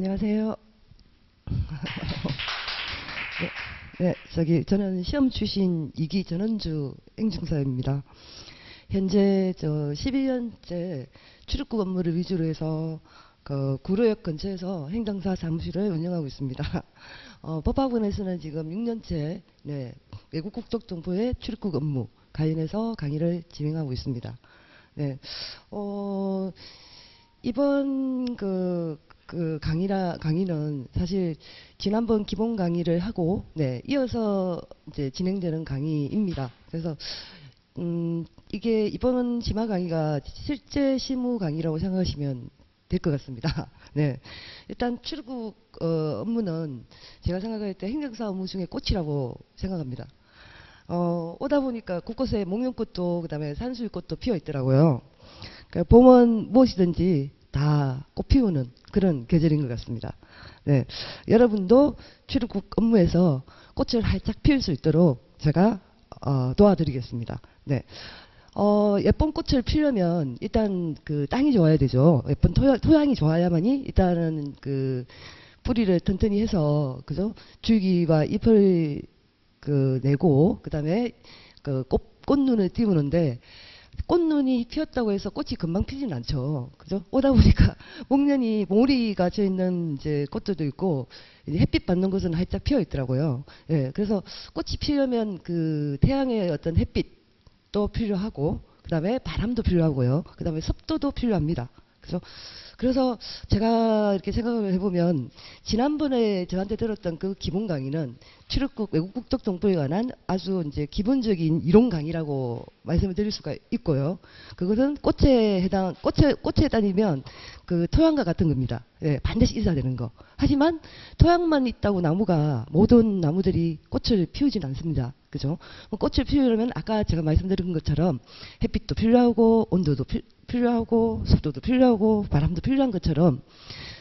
안녕하세요. 저는 시험 출신 2기 전원주 행정사입니다. 현재 12년째 출입국 업무를 위주로 해서 그 구로역 근처에서 행정사 사무실을 운영하고 있습니다. 법학원에서는 지금 6년째 외국 국적 정보의 출입국 업무 관련해서 강의를 진행하고 있습니다. 이번 강의는 사실 지난번 기본 강의를 하고 이어서 이제 진행되는 강의입니다. 그래서 이게 이번 심화 강의가 실제 실무 강의라고 생각하시면 될 것 같습니다. 일단 출입국 업무는 제가 생각할 때 행정사 업무 중에 꽃이라고 생각합니다. 오다 보니까 곳곳에 목련꽃도 그다음에 산수유꽃도 피어 있더라고요. 그러니까 봄은 무엇이든지 다 꽃 피우는 그런 계절인 것 같습니다. 여러분도 출입국 업무에서 꽃을 활짝 피울 수 있도록 제가 도와드리겠습니다. 예쁜 꽃을 피우려면 일단 그 땅이 좋아야 되죠. 예쁜 토양이 좋아야만이 일단은 그 뿌리를 튼튼히 해서 그죠? 줄기와 잎을 내고 그다음에 그 꽃눈을 띄우는데 꽃눈이 피었다고 해서 꽃이 금방 피진 않죠. 그죠? 오다 보니까 목련이 몽우리가 져 있는 이제 꽃들도 있고 햇빛 받는 곳은 활짝 피어 있더라고요. 그래서 꽃이 피려면 그 태양의 어떤 햇빛도 필요하고 그다음에 바람도 필요하고요. 그다음에 습도도 필요합니다. 그래서 제가 이렇게 생각을 해보면 지난번에 저한테 들었던 그 기본 강의는 출입국 외국 국적 정보에 관한 아주 이제 기본적인 이론 강의라고 말씀을 드릴 수가 있고요. 그것은 꽃에 따지면 그 토양과 같은 겁니다. 반드시 있어야 되는 거. 하지만 토양만 있다고 모든 나무들이 꽃을 피우진 않습니다. 그죠? 꽃을 피우려면 아까 제가 말씀드린 것처럼 햇빛도 필요하고 온도도 필요하고 습도도 필요하고 바람도 필요한 것처럼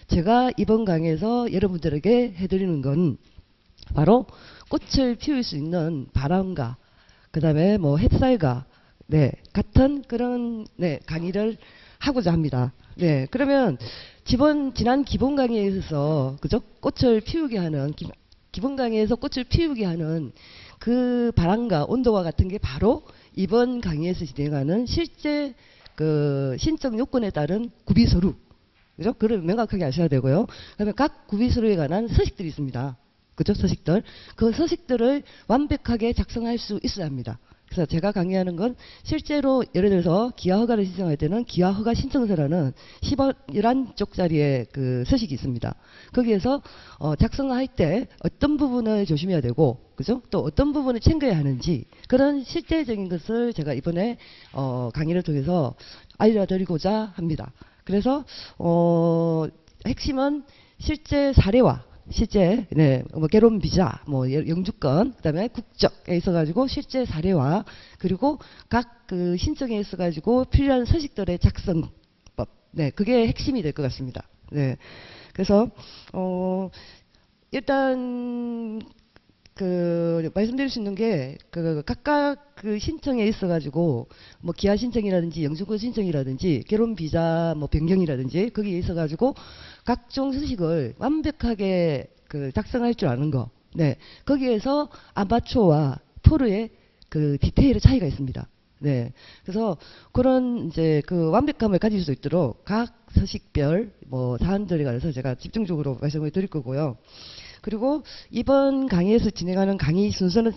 제가 이번 강의에서 여러분들에게 해드리는 건 바로 꽃을 피울 수 있는 바람과 그 다음에 뭐 햇살과 같은 그런 강의를 하고자 합니다. 그러면 지난 기본 강의에 있어서 그죠? 꽃을 피우게 하는 기본 강의에서 꽃을 피우게 하는 그 바람과 온도와 같은 게 바로 이번 강의에서 진행하는 실제 그 신청 요건에 따른 구비서류. 그죠? 그걸 명확하게 아셔야 되고요. 그다음에 각 구비서류에 관한 서식들이 있습니다. 그죠? 서식들. 그 서식들을 완벽하게 작성할 수 있어야 합니다. 그래서 제가 강의하는 건 실제로 예를 들어서 기아 허가를 신청할 때는 기아 허가 신청서라는 11쪽짜리의 그 서식이 있습니다. 거기에서 작성할 때 어떤 부분을 조심해야 되고 그죠? 또 어떤 부분을 챙겨야 하는지 그런 실제적인 것을 제가 이번에 강의를 통해서 알려드리고자 합니다. 그래서 핵심은 실제 사례와 실제 뭐 결혼 비자, 뭐 영주권, 그다음에 국적에 있어가지고 실제 사례와 그리고 각 그 신청에 있어가지고 필요한 서식들의 작성법, 그게 핵심이 될 것 같습니다. 그래서 일단 그 말씀드릴 수 있는 게 그 각각 그 신청에 있어가지고 뭐 기아 신청이라든지 영주권 신청이라든지 결혼 비자 뭐 변경이라든지 거기에 있어가지고 각종 서식을 완벽하게 그 작성할 줄 아는 거. 거기에서 아마추어와 프로의 그 디테일의 차이가 있습니다. 그래서 그런 이제 그 완벽함을 가질 수 있도록 각 서식별 뭐 사안들에 관해서 제가 집중적으로 말씀을 드릴 거고요. 그리고 이번 강의에서 진행하는 강의 순서를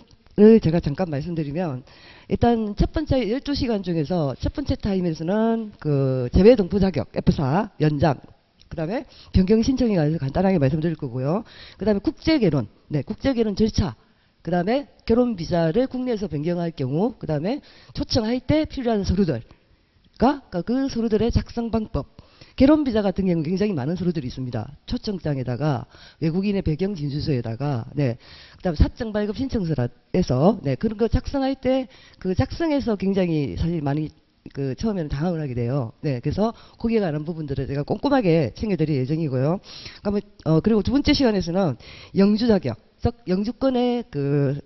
제가 잠깐 말씀드리면 일단 첫 번째 12시간 중에서 첫 번째 타임에서는 그 재외동포 자격 F4 연장 그 다음에 변경 신청에 관해서 간단하게 말씀드릴 거고요. 그 다음에 국제결혼, 국제결혼 절차 그 다음에 결혼 비자를 국내에서 변경할 경우 그 다음에 초청할 때 필요한 서류들과 그 서류들의 작성 방법 결혼 비자 같은 경우는 굉장히 많은 서류들이 있습니다. 초청장에다가 외국인의 배경 진술서에다가 그다음에 사적 발급 신청서에서 그런 거 작성할 때 그 작성에서 굉장히 사실 많이 그 처음에는 당황을 하게 돼요. 그래서 거기에 관한 부분들을 제가 꼼꼼하게 챙겨드릴 예정이고요. 그리고 두 번째 시간에서는 영주 자격, 영주권의 그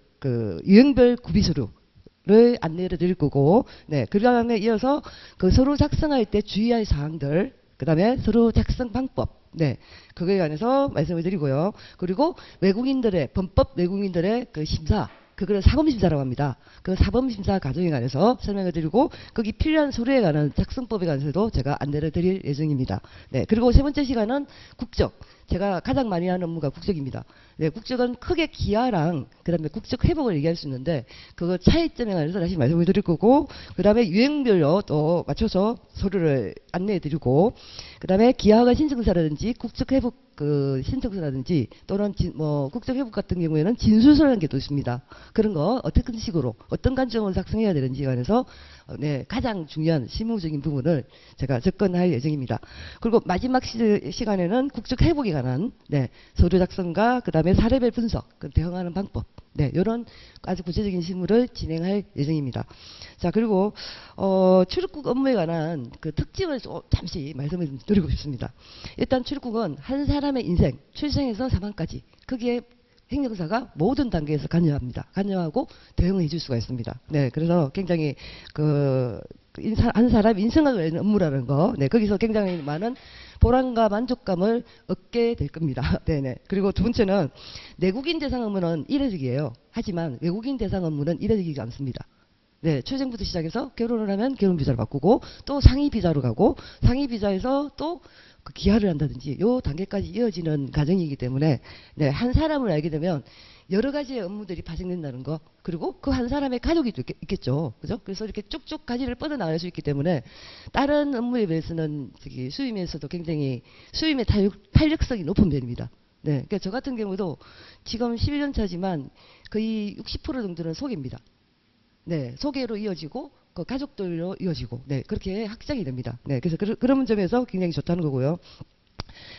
유형별 구비 서류를 안내를 드릴 거고, 그 다음에 이어서 그 서류 작성할 때 주의할 사항들. 그다음에 서류 작성 방법, 네, 그거에 관해서 말씀을 드리고요. 그리고 외국인들의 범법 외국인들의 그 심사, 그거를 사범심사라고 합니다. 그 사범심사 과정에 관해서 설명을 드리고 거기 필요한 서류에 관한 작성법에 관해서도 제가 안내를 드릴 예정입니다. 네, 그리고 세 번째 시간은 국적. 제가 가장 많이 하는 업무가 국적입니다. 네, 국적은 크게 기하랑 그다음에 국적 회복을 얘기할 수 있는데 그거 차이점에 관해서 다시 말씀을 드릴 거고 그다음에 유형별로 또 맞춰서 서류를 안내해 드리고 그다음에 기하가 신청서라든지 국적 회복 그 신청서라든지 또는 뭐 국적 회복 같은 경우에는 진술서라는 게 또 있습니다. 그런 거 어떤 식으로 어떤 관점으로 작성해야 되는지에 관해서 네, 가장 중요한 실무적인 부분을 제가 접근할 예정입니다. 그리고 마지막 시간에는 국적 회복에 관한 네, 서류 작성과 그다음에 사례별 분석, 그 대응하는 방법, 네, 이런 아주 구체적인 실무를 진행할 예정입니다. 자, 그리고 출입국 업무에 관한 그 특징을 잠시 말씀을 드리고 싶습니다. 일단 출입국은 한 사람의 인생, 출생에서 사망까지 거기에 행정사가 모든 단계에서 관여합니다. 관여하고 대응해 줄 수가 있습니다. 네, 그래서 굉장히 한 사람 인생을 위한 업무라는 거, 네, 거기서 굉장히 많은 보람과 만족감을 얻게 될 겁니다. 네네. 그리고 두 번째는 내국인 대상 업무는 이례적이에요. 하지만 외국인 대상 업무는 이례적이지 않습니다. 네, 출생부터 시작해서 결혼을 하면 결혼 비자를 바꾸고 또 상위 비자로 가고 상위 비자에서 또 그 기하를 한다든지 요 단계까지 이어지는 과정이기 때문에 네, 한 사람을 알게 되면 여러 가지의 업무들이 발생된다는 거 그리고 그 한 사람의 가족이 있겠죠. 그죠? 그래서 이렇게 쭉쭉 가지를 뻗어나갈 수 있기 때문에 다른 업무에 비해서는 수임에서도 굉장히 수임의 탄력성이 높은 편입니다. 네, 그러니까 저 같은 경우도 지금 11년 차지만 거의 60% 정도는 소개입니다. 네, 소개로 이어지고 그 가족들로 이어지고 네, 그렇게 확장이 됩니다. 네, 그래서 그런 점에서 굉장히 좋다는 거고요.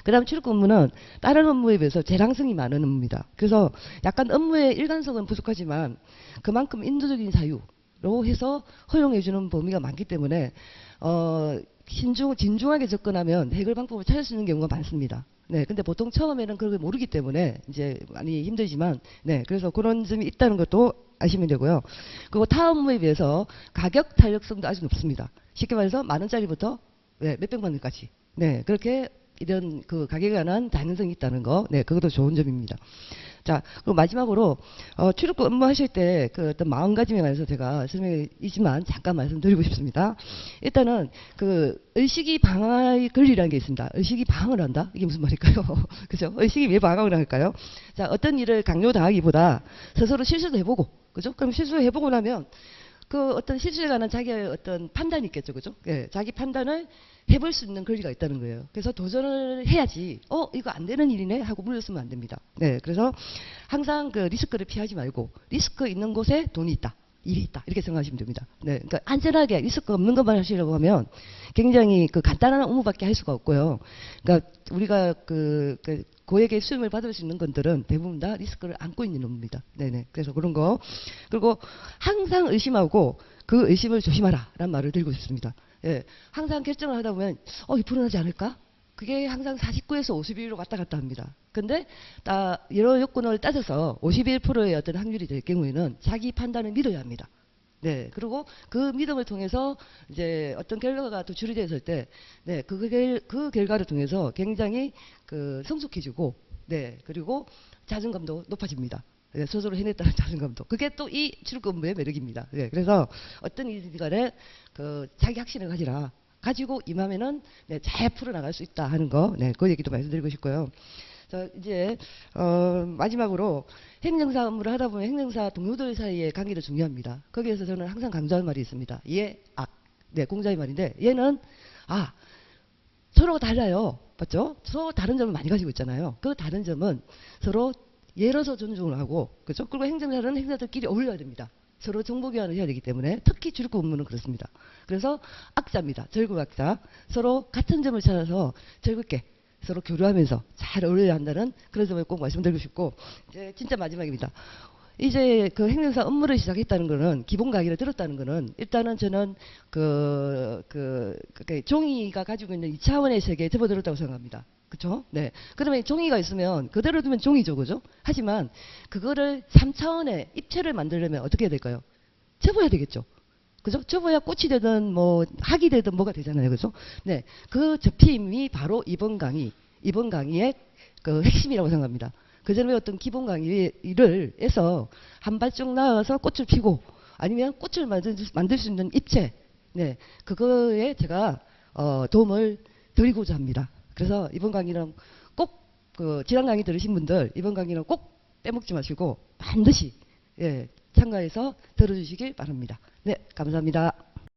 그다음 출입국 업무는 다른 업무에 비해서 재량성이 많은 업무입니다. 그래서 약간 업무의 일관성은 부족하지만 그만큼 인도적인 사유로 해서 허용해주는 범위가 많기 때문에 진중하게 접근하면 해결 방법을 찾을 수 있는 경우가 많습니다. 네, 근데 보통 처음에는 그걸 모르기 때문에 이제 많이 힘들지만, 네, 그래서 그런 점이 있다는 것도 아시면 되고요. 그리고 타 업무에 비해서 가격 탄력성도 아주 높습니다. 쉽게 말해서 10,000원짜리부터 네, 몇백만 원까지. 네, 그렇게 이런 그 가격에 관한 다양성이 있다는 거, 네, 그것도 좋은 점입니다. 자, 그리고 마지막으로 출입국 업무하실 때 그 어떤 마음가짐에 관해서 제가 설명이지만 잠깐 말씀드리고 싶습니다. 일단은 그 의식이 방어의 권리라는 게 있습니다. 의식이 방어를 한다? 이게 무슨 말일까요? 그죠? 의식이 왜 방어를 할까요? 자, 어떤 일을 강요당하기보다 스스로 실수도 해보고, 그죠? 그럼 실수해보고 나면 그 어떤 실수에 관한 자기의 어떤 판단이 있겠죠, 그죠? 예, 자기 판단을 해볼 수 있는 권리가 있다는 거예요. 그래서 도전을 해야지, 이거 안 되는 일이네 하고 물러서면 안 됩니다. 네, 그래서 항상 그 리스크를 피하지 말고, 리스크 있는 곳에 돈이 있다, 일이 있다, 이렇게 생각하시면 됩니다. 네, 그러니까 안전하게 리스크 없는 것만 하시려고 하면 굉장히 그 간단한 업무밖에 할 수가 없고요. 그러니까 우리가 고액의 수임을 받을 수 있는 것들은 대부분 다 리스크를 안고 있는 업무입니다. 네네. 그래서 그런 거. 그리고 항상 의심하고 그 의심을 조심하라 라는 말을 드리고 싶습니다. 예. 항상 결정을 하다 보면, 이 불안하지 않을까? 그게 항상 49에서 51로 왔다 갔다 합니다. 근데 여러 요건을 따져서 51%의 어떤 확률이 될 경우에는 자기 판단을 믿어야 합니다. 네, 그리고 그 믿음을 통해서 이제 어떤 결과가 또 주류되었을 때, 네, 그 결과를 통해서 굉장히 성숙해지고, 네, 그리고 자존감도 높아집니다. 네, 스스로 해냈다는 자존감도. 그게 또 이 출입국 업무의 매력입니다. 네, 그래서 어떤 일이든 간에 자기 확신을 가지고 임하면은 네, 잘 풀어나갈 수 있다 하는 거, 네, 그 얘기도 말씀드리고 싶고요. 자, 이제 마지막으로 행정사 업무를 하다 보면 행정사 동료들 사이의 관계도 중요합니다. 거기에서 저는 항상 강조하는 말이 있습니다. 예, 악. 네, 공자의 말인데 얘는 서로가 달라요. 맞죠? 서로 다른 점을 많이 가지고 있잖아요. 그 다른 점은 서로 예로서 존중을 하고, 그죠? 그리고 행정사는 행사들끼리 어울려야 됩니다. 서로 정보 교환을 해야 되기 때문에 특히 출입국 업무는 그렇습니다. 그래서 악자입니다. 절구악자. 서로 같은 점을 찾아서 즐겁게 서로 교류하면서 잘 어울려야 한다는 그런 점을 꼭 말씀드리고 싶고, 이제 진짜 마지막입니다. 이제 그 행정사 업무를 시작했다는 거는, 기본 강의를 들었다는 거는, 일단은 저는 종이가 가지고 있는 2차원의 세계에 접어들었다고 생각합니다. 그쵸? 네. 그러면 종이가 있으면 그대로 두면 종이죠. 그죠? 하지만 그거를 3차원의 입체를 만들려면 어떻게 해야 될까요? 접어야 되겠죠. 그죠? 접어야 꽃이 되든 뭐 학이 되든 뭐가 되잖아요. 그죠? 네. 그 접힘이 바로 이번 강의의 그 핵심이라고 생각합니다. 그전에 어떤 기본 강의를 해서 한 발짝 나아서 꽃을 피고 아니면 꽃을 만들 수 있는 입체, 네, 그거에 제가 도움을 드리고자 합니다. 그래서 이번 강의는 꼭 그 지난 강의 들으신 분들 이번 강의는 꼭 빼먹지 마시고 반드시 예, 참가해서 들어주시길 바랍니다. 네, 감사합니다.